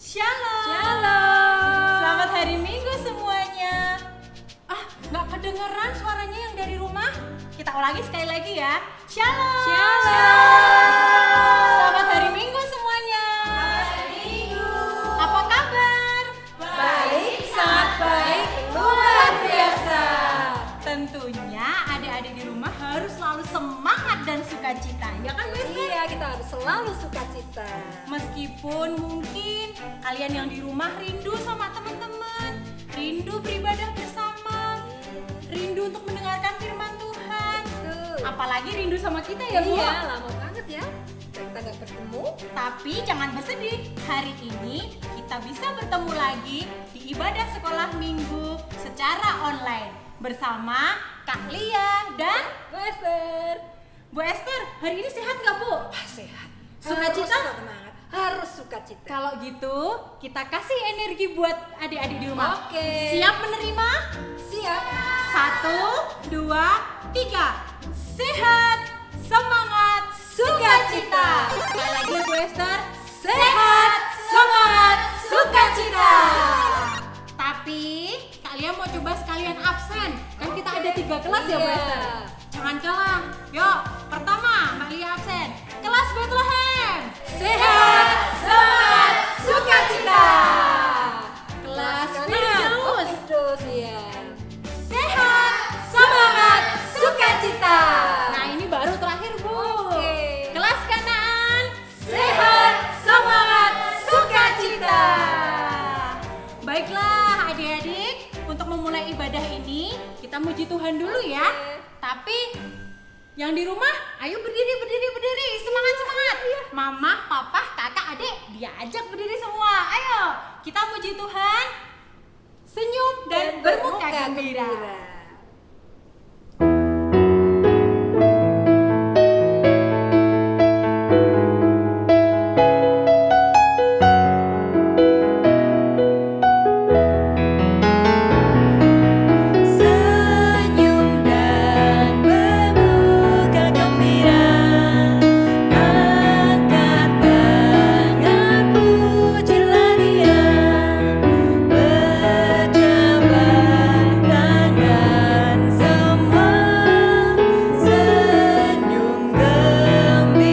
Shalom. Shalom. Selamat hari Minggu semuanya. Nggak kedengeran suaranya yang dari rumah? Kita ulangi sekali lagi ya. Shalom. Shalom. Selamat hari Minggu semuanya. Selamat hari Minggu. Apa kabar? Baik, sangat baik, luar biasa. Tentunya adik-adik di rumah harus selalu semangat dan sukacita. Ya kan, Miss? Iya, kita harus selalu sukacita. Meskipun mungkin kalian yang di rumah rindu sama teman-teman, rindu beribadah bersama, rindu untuk mendengarkan firman Tuhan. Tuh. Apalagi rindu sama kita ya, Bu. Iya, lama banget ya. Kita nggak bertemu. Tapi jangan bersedih, hari ini kita bisa bertemu lagi di ibadah sekolah minggu secara online bersama Kak Lia dan Bu Esther. Bu Esther. Hari ini sehat nggak, Bu? Sehat. Sukacita? Harus semangat. Harus sukacita. Kalau gitu, kita kasih energi buat adik-adik di rumah. Oke. Siap menerima? Siap. 1, 2, 3. Sehat, semangat, sukacita. Sekali lagi ya, Bu Esther. Sehat, semangat, sukacita. Tapi kalian mau coba sekalian absen. Kan kita ada 3 kelas ya, Bu Iya. Esther. Jangan kalah. Yuk, pertama Mbak Lia absen. Kelas Bethlehem. Sehat, semangat, sukacita. Kelas Firdaus. Firdaus. Iya. Sehat, Semangat, sukacita. Nah, ini baru terakhir, Bu. Oke. Kelas Kanaan. Sehat, semangat, sukacita. Baiklah adik-adik, untuk memulai ibadah ini kita muji Tuhan dulu ya. Oke. Tapi yang di rumah, ayo berdiri, semangat. Mama, papa, kakak, adik, diajak berdiri semua. Ayo, kita muji Tuhan, senyum dan bermuka gembira. Senyum dan bermuka gembira, angkat tangan puji larian, berjabat tangan semua, senyum gembira.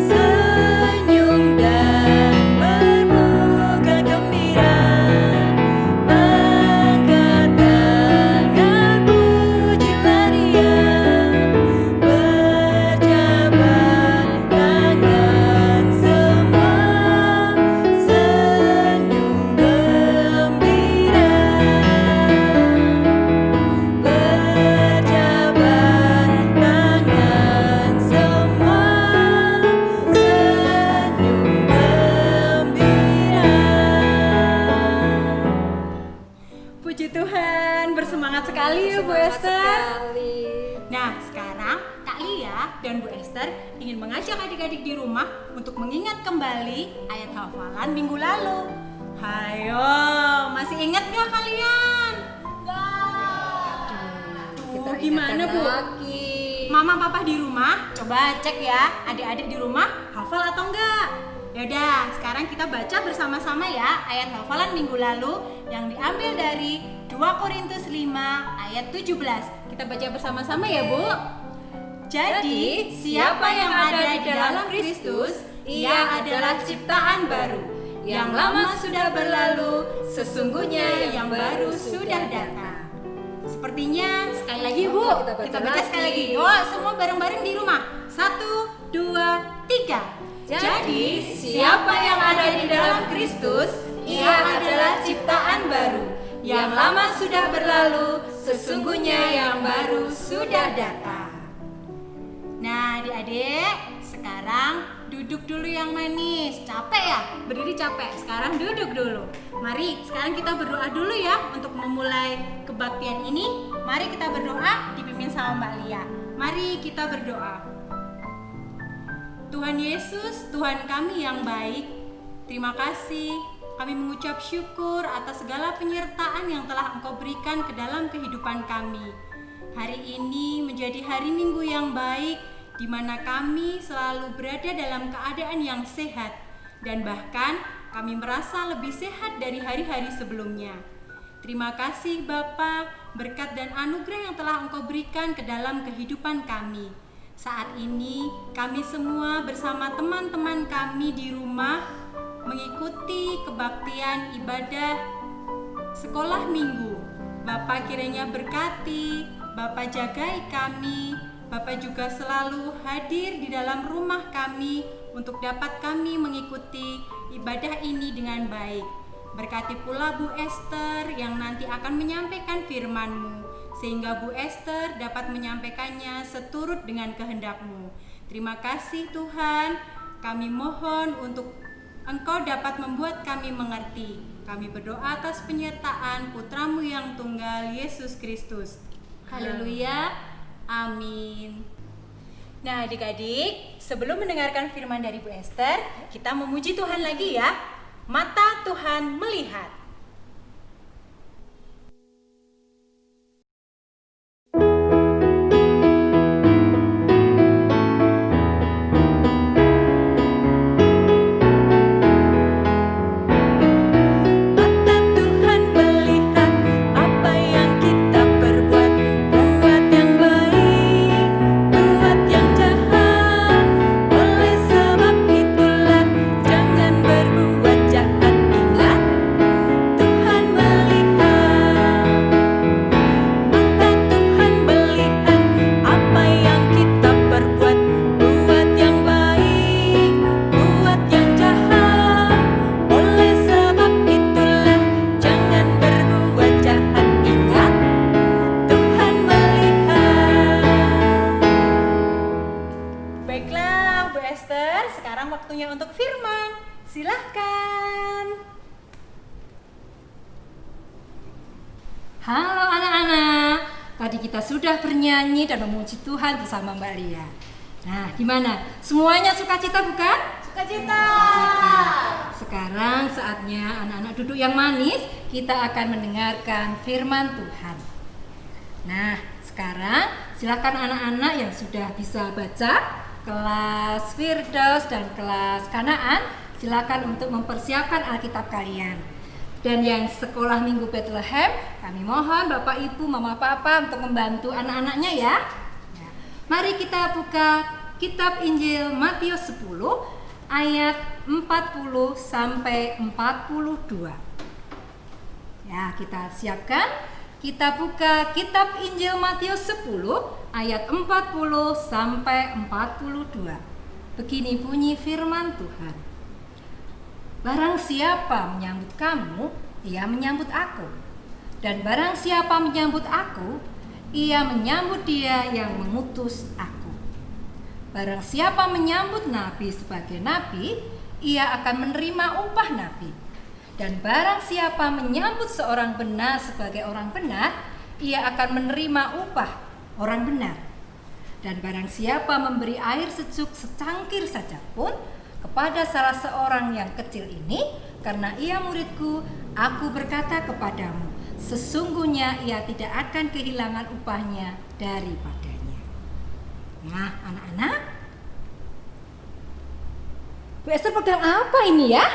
Senyum dan bermuka gembira, angkat tangan puji larian, berjabat tangan semua, senyum gembira. Berjabat tangan semua, senyum gembira. Puji Tuhan, bersemangat sekali ya Bu Semangat Esther. sekali. Nah, sekarang Kak Lia dan Bu Esther ingin mengajak adik-adik di rumah untuk mengingat kembali ayat hafalan minggu lalu. Hayo, masih ingat gak kalian? Kita Gimana, ingatkan Bu? lagi. Mama papa di rumah, coba cek ya, adik-adik di rumah hafal atau enggak? Yaudah, sekarang kita baca bersama-sama ya ayat hafalan minggu lalu yang diambil dari 2 Korintus 5 ayat 17. Kita baca bersama-sama ya, Bu. Jadi, siapa yang ada di dalam Kristus, ia adalah ciptaan baru. Yang lama sudah berlalu, sesungguhnya yang baru sudah datang. Sepertinya sekali lagi, Bu. Oke, Kita baca sekali lagi. Yuk, semua bareng-bareng di rumah. 1, 2, 3. Jadi, siapa yang ada di dalam Kristus, ia adalah ciptaan baru. Yang lama sudah berlalu, sesungguhnya yang baru sudah datang. Nah, adik-adik, sekarang duduk dulu yang manis. Capek ya? Berdiri capek. Sekarang duduk dulu. Mari, sekarang kita berdoa dulu ya untuk memulai kebaktian ini. Mari kita berdoa dipimpin sama Mbak Lia. Mari kita berdoa. Tuhan Yesus, Tuhan kami yang baik, terima kasih. Kami mengucap syukur atas segala penyertaan yang telah Engkau berikan ke dalam kehidupan kami. Hari ini menjadi hari Minggu yang baik, di mana kami selalu berada dalam keadaan yang sehat, dan bahkan kami merasa lebih sehat dari hari-hari sebelumnya. Terima kasih Bapa, berkat dan anugerah yang telah Engkau berikan ke dalam kehidupan kami. Saat ini kami semua bersama teman-teman kami di rumah mengikuti kebaktian ibadah sekolah minggu. Bapak kiranya berkati, Bapak jagai kami, Bapak juga selalu hadir di dalam rumah kami untuk dapat kami mengikuti ibadah ini dengan baik. Berkati pula Bu Esther yang nanti akan menyampaikan firman-Mu, sehingga Bu Esther dapat menyampaikannya seturut dengan kehendak-Mu. Terima kasih Tuhan, kami mohon untuk Engkau dapat membuat kami mengerti. Kami berdoa atas penyertaan Putra-Mu yang tunggal, Yesus Kristus. Haleluya, amin. Nah adik-adik, sebelum mendengarkan firman dari Bu Esther, kita memuji Tuhan lagi ya. Mata Tuhan melihat. Mata Tuhan melihat apa yang kita perbuat, buat yang baik, buat yang jahat. Oleh sebab itulah jangan berbuat jahat. Ingat, Tuhan melihat. Mata Tuhan melihat apa yang kita perbuat, buat yang baik, buat yang jahat. Oleh sebab itulah jangan berbuat jahat. Ingat, Tuhan melihat. Baiklah Bu Esther, sekarang waktunya untuk firman. Silahkan. Halo anak-anak, tadi kita sudah bernyanyi dan memuji Tuhan bersama Mbak Lia. Nah, gimana? Semuanya sukacita bukan? Sukacita. Sekarang saatnya anak-anak duduk yang manis, kita akan mendengarkan firman Tuhan. Nah, sekarang silakan anak-anak yang sudah bisa baca kelas Firdaus dan kelas Kanaan, silakan untuk mempersiapkan Alkitab kalian. Dan yang sekolah Minggu Bethlehem, kami mohon Bapak Ibu, Mama Papa untuk membantu anak-anaknya ya. Ya. Mari kita buka kitab Injil Matius 10 ayat 40 sampai 42. Ya, kita siapkan. Kita buka kitab Injil Matius 10 ayat 40 sampai 42. Begini bunyi firman Tuhan. Barang siapa menyambut kamu, ia menyambut aku. Dan barang siapa menyambut aku, ia menyambut dia yang mengutus aku. Barang siapa menyambut nabi sebagai nabi, ia akan menerima upah nabi. Dan barang siapa menyambut seorang benar sebagai orang benar, ia akan menerima upah orang benar. Dan barang siapa memberi air sejuk secangkir saja pun kepada salah seorang yang kecil ini, karena ia muridku, aku berkata kepadamu, sesungguhnya ia tidak akan kehilangan upahnya daripadanya. Nah, anak-anak, Bu Esther pegang apa ini ya?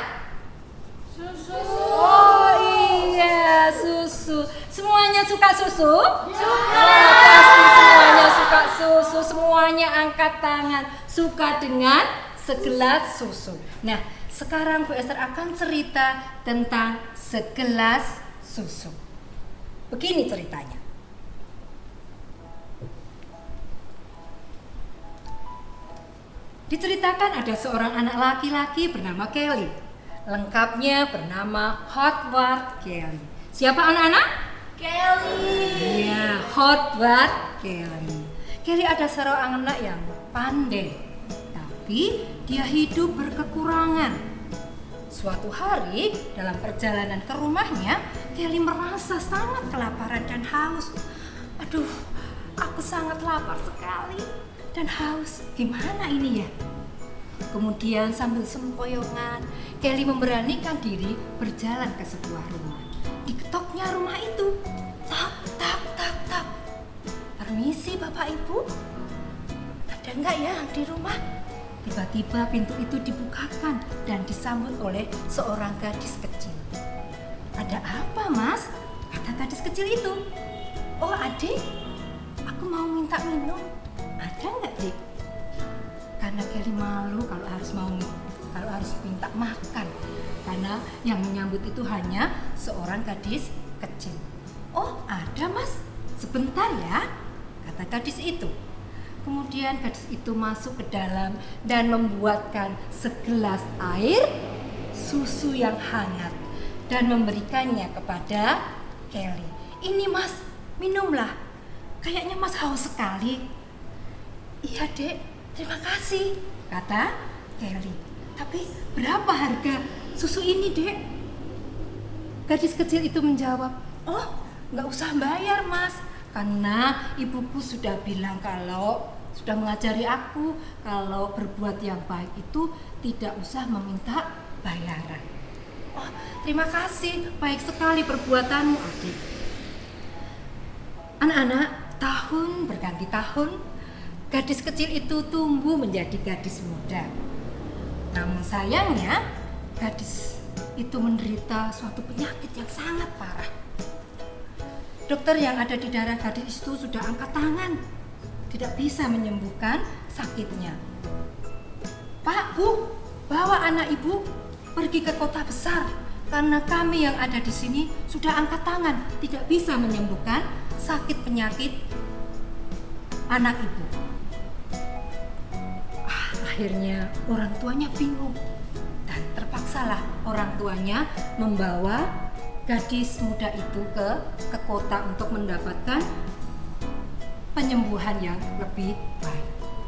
Susu. Oh iya, susu. Semuanya suka susu? Wah, pasti semuanya suka susu. Semuanya angkat tangan. Suka dengan segelas susu. Nah, sekarang Bu Esther akan cerita tentang segelas susu. Begini ceritanya. Diceritakan ada seorang anak laki-laki bernama Kelly. Lengkapnya bernama Howard Kelly. Siapa anak-anak? Kelly. Iya, Howard Kelly. Kelly ada seorang anak yang pandai, tapi dia hidup berkekurangan. Suatu hari dalam perjalanan ke rumahnya, Kelly merasa sangat kelaparan dan haus. Aduh, aku sangat lapar sekali dan haus. Gimana ini ya? Kemudian sambil sempoyongan, Kelly memberanikan diri berjalan ke sebuah rumah. Diketoknya rumah itu. Tak, tak, tak, tak. Permisi Bapak Ibu, ada nggak ya di rumah? Tiba-tiba pintu itu dibukakan dan disambut oleh seorang gadis kecil. Ada apa Mas? Kata gadis kecil itu. Oh adik, aku mau minta minum. Ada nggak dik? Karena Kelly malu kalau harus minta makan. Karena yang menyambut itu hanya seorang gadis kecil. Oh ada Mas, sebentar ya, kata gadis itu. Kemudian gadis itu masuk ke dalam dan membuatkan segelas air susu yang hangat dan memberikannya kepada Kelly. Ini Mas, minumlah. Kayaknya Mas haus sekali. Iya dek, terima kasih, kata Kelly. Tapi berapa harga susu ini dek? Gadis kecil itu menjawab, oh nggak usah bayar Mas. Karena ibuku sudah bilang sudah mengajari aku kalau berbuat yang baik itu tidak usah meminta bayaran. Oh, terima kasih, baik sekali perbuatanmu adik. Anak-anak, tahun berganti tahun, gadis kecil itu tumbuh menjadi gadis muda. Namun sayangnya, gadis itu menderita suatu penyakit yang sangat parah. Dokter yang ada di daerah gadis itu sudah angkat tangan, tidak bisa menyembuhkan sakitnya. Pak, Bu, bawa anak ibu pergi ke kota besar karena kami yang ada di sini sudah angkat tangan, tidak bisa menyembuhkan sakit penyakit anak ibu. Akhirnya orang tuanya bingung dan terpaksalah orang tuanya membawa gadis muda itu ke kota untuk mendapatkan penyembuhan yang lebih baik.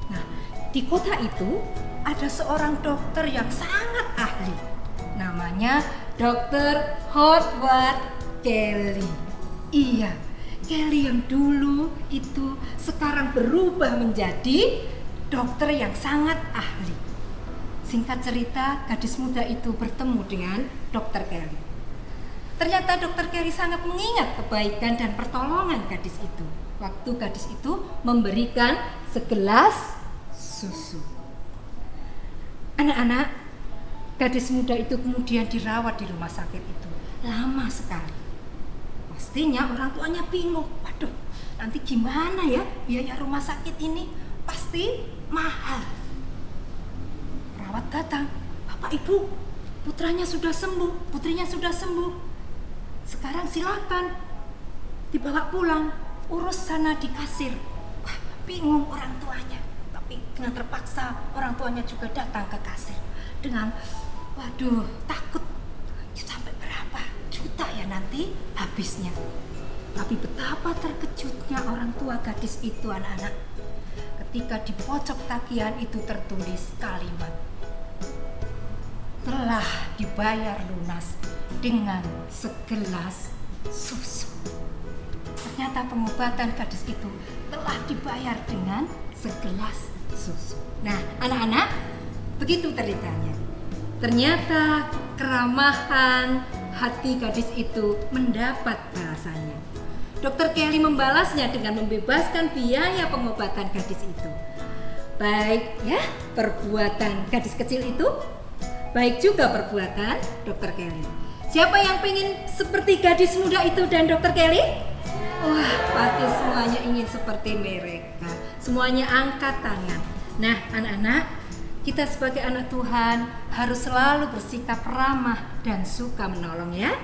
Nah, di kota itu ada seorang dokter yang sangat ahli. Namanya Dr. Howard Kelly. Iya, Kelly yang dulu itu sekarang berubah menjadi dokter yang sangat ahli. Singkat cerita, gadis muda itu bertemu dengan Dr. Kelly. Ternyata Dr. Kelly sangat mengingat kebaikan dan pertolongan gadis itu. Waktu gadis itu memberikan segelas susu. Anak-anak, gadis muda itu kemudian dirawat di rumah sakit itu. Lama sekali. Pastinya orang tuanya bingung. Waduh, nanti gimana ya biaya rumah sakit ini? Pasti mahal. Perawat datang. Bapak Ibu, putrinya sudah sembuh. Sekarang silakan dibawa pulang, urus sana di kasir. Wah, bingung orang tuanya. Tapi dengan terpaksa orang tuanya juga datang ke kasir dengan waduh takut sampai berapa juta ya nanti habisnya. Tapi betapa terkejutnya orang tua gadis itu anak-anak ketika di pojok tagihan itu tertulis kalimat telah dibayar lunas dengan segelas susu. Ternyata pengobatan gadis itu telah dibayar dengan segelas susu. Nah, anak-anak, begitu ceritanya. Ternyata keramahan hati gadis itu mendapat balasannya. Dr. Kelly membalasnya dengan membebaskan biaya pengobatan gadis itu. Baik ya, perbuatan gadis kecil itu, baik juga perbuatan Dr. Kelly. Siapa yang pengen seperti gadis muda itu dan Dr. Kelly? Wah, pasti semuanya ingin seperti mereka. Semuanya angkat tangan. Nah, anak-anak, kita sebagai anak Tuhan harus selalu bersikap ramah dan suka menolong ya.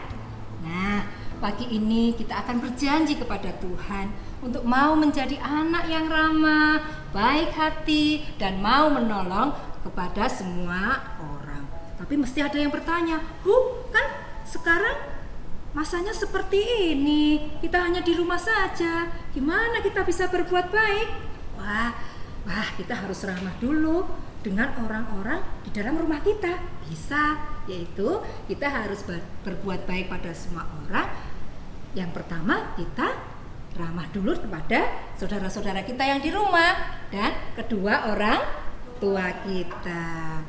Nah, pagi ini kita akan berjanji kepada Tuhan untuk mau menjadi anak yang ramah, baik hati, dan mau menolong kepada semua orang. Tapi mesti ada yang bertanya, Bu, kan sekarang masanya seperti ini, kita hanya di rumah saja, gimana kita bisa berbuat baik? Wah, kita harus ramah dulu dengan orang-orang di dalam rumah kita. Bisa, yaitu kita harus berbuat baik pada semua orang. Yang pertama, kita ramah dulu kepada saudara-saudara kita yang di rumah, dan kedua orang tua kita.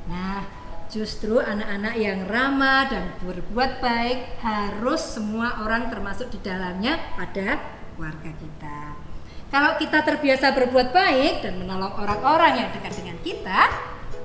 Nah, justru anak-anak yang ramah dan berbuat baik harus semua orang termasuk di dalamnya pada keluarga kita. Kalau kita terbiasa berbuat baik dan menolong orang-orang yang dekat dengan kita,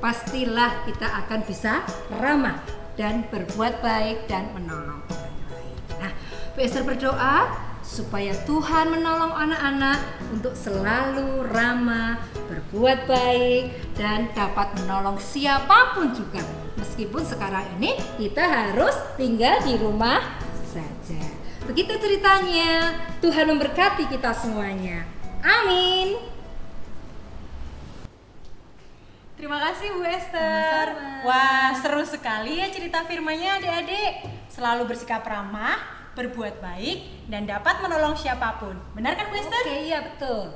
pastilah kita akan bisa ramah dan berbuat baik dan menolong orang lain. Nah, Bu Esther berdoa supaya Tuhan menolong anak-anak untuk selalu ramah, berbuat baik, dan dapat menolong siapapun juga. Meskipun sekarang ini kita harus tinggal di rumah saja. Begitu ceritanya. Tuhan memberkati kita semuanya. Amin. Terima kasih Bu Esther. Sama-sama. Wah, seru sekali ya cerita firman-Nya adik-adik. Selalu bersikap ramah, berbuat baik, dan dapat menolong siapapun. Benar kan Bu Esther? Oke, iya betul.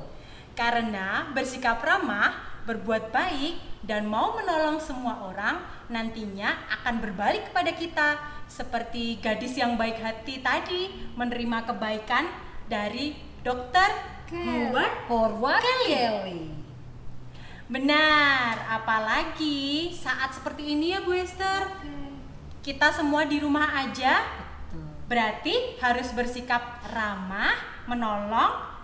Karena bersikap ramah, berbuat baik, dan mau menolong semua orang nantinya akan berbalik kepada kita. Seperti gadis yang baik hati tadi menerima kebaikan dari Dokter Howard Kelly. Benar, apalagi saat seperti ini ya Bu Esther. Kita semua di rumah aja, berarti harus bersikap ramah, menolong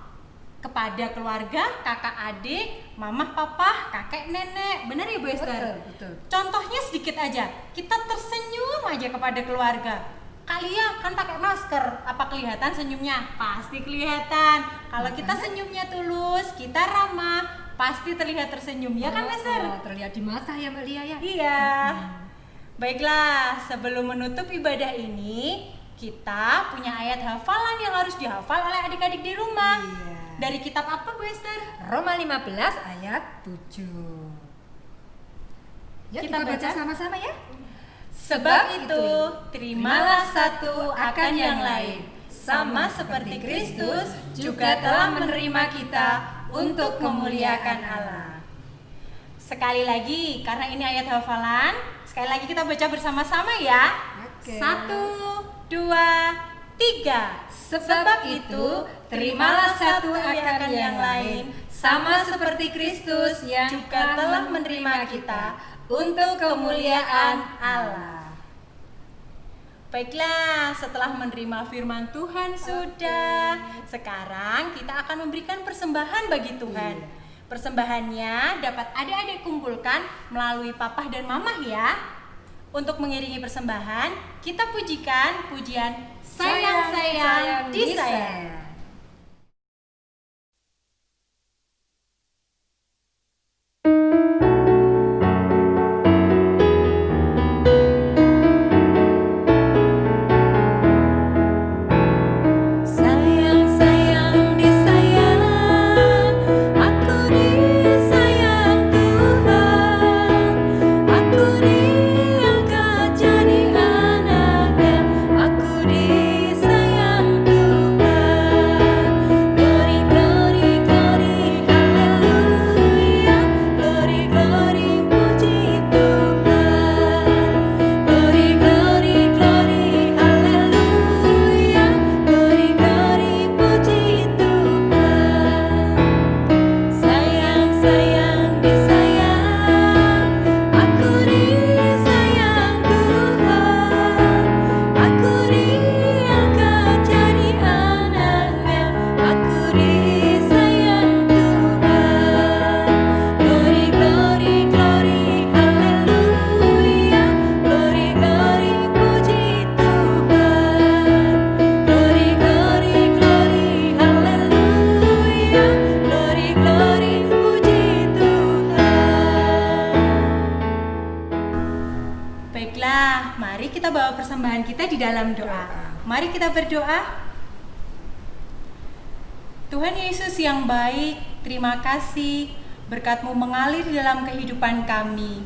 kepada keluarga, kakak adik, mama, papa, kakek, nenek. Benar ya Bu Esther? Betul. Contohnya sedikit aja, kita tersenyum aja kepada keluarga. Kalian kan pakai masker, apa kelihatan senyumnya? Pasti kelihatan. Kalau kita senyumnya tulus, kita ramah, pasti terlihat tersenyum, ya kan Bu Esther? Terlihat di mata ya Mbak Lia ya. Iya. Baiklah, sebelum menutup ibadah ini, kita punya ayat hafalan yang harus dihafal oleh adik-adik di rumah. Iya. Dari kitab apa Bu Esther? Roma 15 ayat 7. Ya, kita baca sama-sama ya. Sebab itu, terimalah satu akan yang lain, sama seperti Kristus juga telah menerima kita untuk memuliakan Allah. Sekali lagi, karena ini ayat hafalan, sekali lagi kita baca bersama-sama ya. Oke. 1, 2, 3. Sebab itu, terimalah satu akan yang lain, sama seperti Kristus yang juga telah menerima kita untuk kemuliaan Allah. Baiklah, setelah menerima firman Tuhan sudah, sekarang kita akan memberikan persembahan bagi Tuhan. Persembahannya dapat adik-adik kumpulkan melalui papah dan mamah ya. Untuk mengiringi persembahan, kita pujikan pujian Sayang-sayang disayang. Sayang-sayang disayang, aku disayang Tuhan, aku diangkat jadi anaknya, aku disayang Tuhan. Glory, glory, glory, haleluya, glory, glory, puji Tuhan. Glory, glory, glory, haleluya, glory, glory, puji Tuhan. Sayang-sayang disayang, aku disayang Tuhan, aku diangkat jadi anaknya, aku disayang Tuhan. Glory, glory, glory, haleluya, glory, glory, puji Tuhan. Glory, glory, glory, haleluya, glory, glory, puji Tuhan. Baiklah, mari kita bawa persembahan kita di dalam doa. Mari kita berdoa. Tuhan Yesus yang baik, terima kasih berkat-Mu mengalir di dalam kehidupan kami.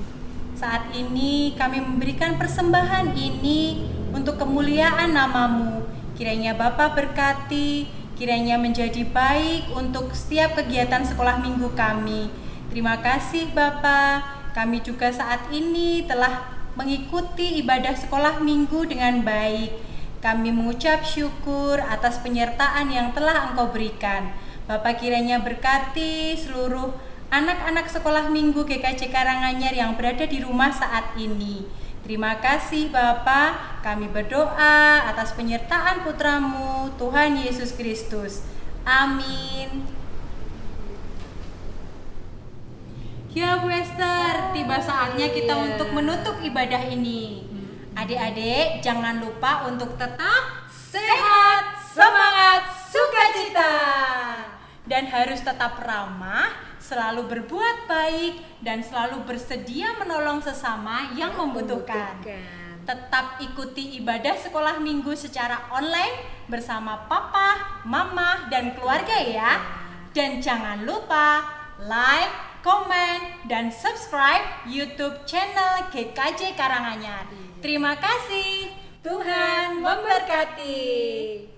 Saat ini kami memberikan persembahan ini untuk kemuliaan nama-Mu. Kiranya Bapa berkati, kiranya menjadi baik untuk setiap kegiatan sekolah minggu kami. Terima kasih Bapa, kami juga saat ini telah mengikuti ibadah sekolah minggu dengan baik. Kami mengucap syukur atas penyertaan yang telah Engkau berikan. Bapa kiranya berkati seluruh anak-anak sekolah minggu GKJ Karanganyar yang berada di rumah saat ini. Terima kasih Bapa, kami berdoa atas penyertaan putra-Mu, Tuhan Yesus Kristus. Amin. Ya Bu Esther, tiba saatnya kita untuk menutup ibadah ini. Adik-adik, jangan lupa untuk tetap sehat, semangat, sukacita. Dan harus tetap ramah, selalu berbuat baik, dan selalu bersedia menolong sesama yang membutuhkan. Tetap ikuti ibadah sekolah minggu secara online bersama papa, mama, dan keluarga ya. Dan jangan lupa like, komen, dan subscribe YouTube channel GKJ Karanganyar. Terima kasih. Tuhan memberkati.